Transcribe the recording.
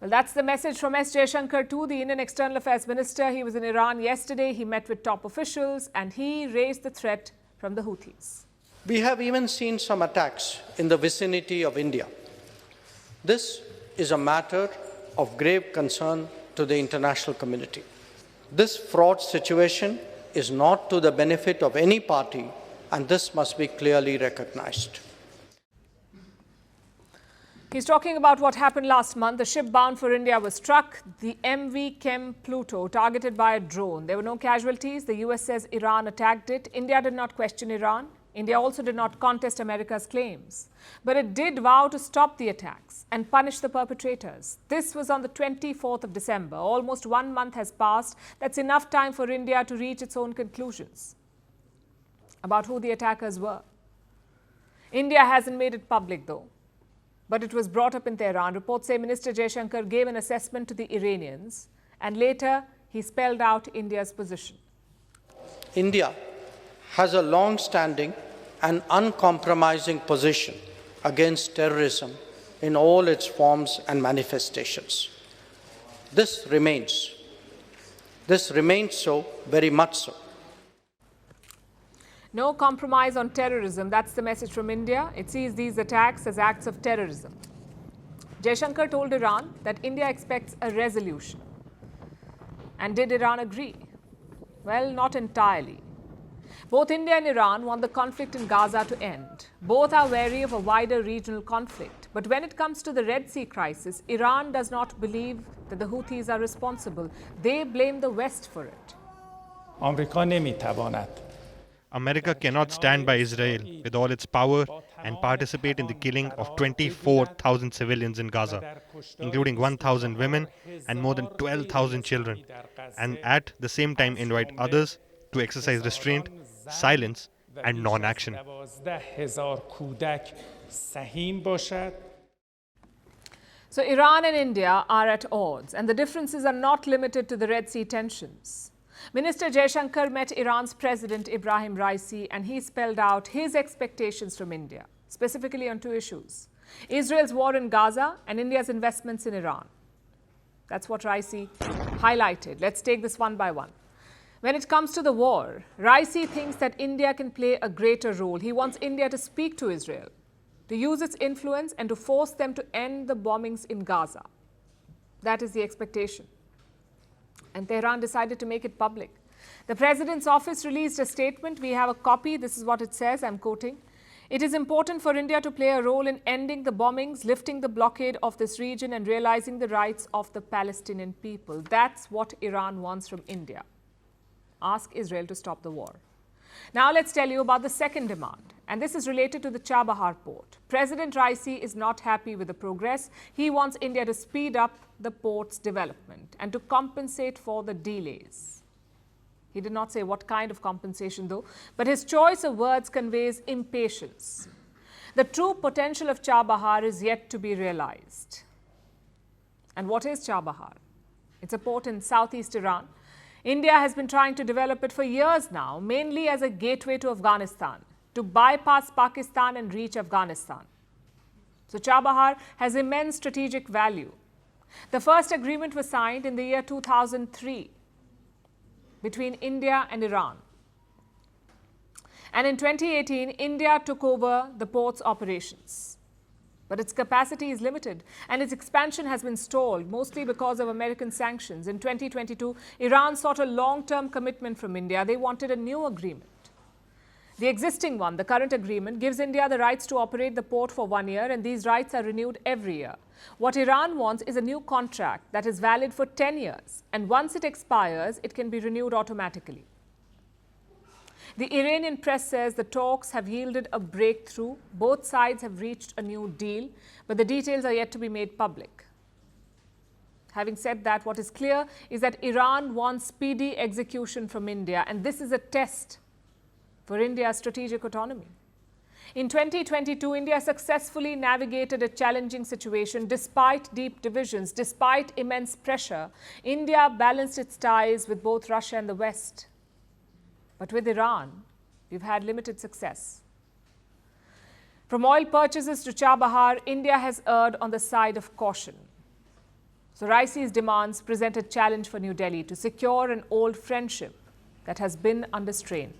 Well, that's the message from S. Jaishankar too, the Indian External Affairs Minister. He was in Iran yesterday. He met with top officials and he raised the threat from the Houthis. We have even seen some attacks in the vicinity of India. This is a matter of grave concern to the international community. This fraud situation is not to the benefit of any party, and this must be clearly recognized. He's talking about what happened last month. The ship bound for India was struck, the MV Chem Pluto, targeted by a drone. There were no casualties. The US says Iran attacked it. India did not question Iran. India also did not contest America's claims. But it did vow to stop the attacks and punish the perpetrators. This was on the 24th of December. Almost 1 month has passed. That's enough time for India to reach its own conclusions about who the attackers were. India hasn't made it public though. But it was brought up in Tehran. Reports say Minister Jaishankar gave an assessment to the Iranians and later he spelled out India's position. India has a long-standing and uncompromising position against terrorism in all its forms and manifestations. This remains so, very much so. No compromise on terrorism. That's the message from India. It sees these attacks as acts of terrorism. Jaishankar told Iran that India expects a resolution. And did Iran agree? Well, not entirely. Both India and Iran want the conflict in Gaza to end. Both are wary of a wider regional conflict. But when it comes to the Red Sea crisis, Iran does not believe that the Houthis are responsible. They blame the West for it. America cannot stand by Israel with all its power and participate in the killing of 24,000 civilians in Gaza, including 1,000 women and more than 12,000 children, and at the same time invite others to exercise restraint, silence, and non-action. So Iran and India are at odds, and the differences are not limited to the Red Sea tensions. Minister Jaishankar met Iran's President Ibrahim Raisi and he spelled out his expectations from India, specifically on two issues: Israel's war in Gaza and India's investments in Iran. That's what Raisi highlighted. Let's take this one by one. When it comes to the war, Raisi thinks that India can play a greater role. He wants India to speak to Israel, to use its influence and to force them to end the bombings in Gaza. That is the expectation. And Tehran decided to make it public. The President's office released a statement. We have a copy. This is what it says. I'm quoting. It is important for India to play a role in ending the bombings, lifting the blockade of this region and realizing the rights of the Palestinian people. That's what Iran wants from India. Ask Israel to stop the war. Now let's tell you about the second demand. And this is related to the Chabahar port. President Raisi is not happy with the progress. He wants India to speed up the port's development and to compensate for the delays. He did not say what kind of compensation though, but his choice of words conveys impatience. The true potential of Chabahar is yet to be realized. And what is Chabahar? It's a port in southeast Iran. India has been trying to develop it for years now, mainly as a gateway to Afghanistan, to bypass Pakistan and reach Afghanistan. So Chabahar has immense strategic value. The first agreement was signed in the year 2003 between India and Iran. And in 2018, India took over the port's operations. But its capacity is limited and its expansion has been stalled, mostly because of American sanctions. In 2022, Iran sought a long-term commitment from India. They wanted a new agreement. The existing one, the current agreement, gives India the rights to operate the port for 1 year, and these rights are renewed every year. What Iran wants is a new contract that is valid for 10 years, and once it expires, it can be renewed automatically. The Iranian press says the talks have yielded a breakthrough. Both sides have reached a new deal, but the details are yet to be made public. Having said that, what is clear is that Iran wants speedy execution from India, and this is a test for India's strategic autonomy. In 2022, India successfully navigated a challenging situation despite deep divisions, despite immense pressure. India balanced its ties with both Russia and the West. But with Iran, we've had limited success. From oil purchases to Chabahar, India has erred on the side of caution. So Raisi's demands present a challenge for New Delhi to secure an old friendship that has been under strain.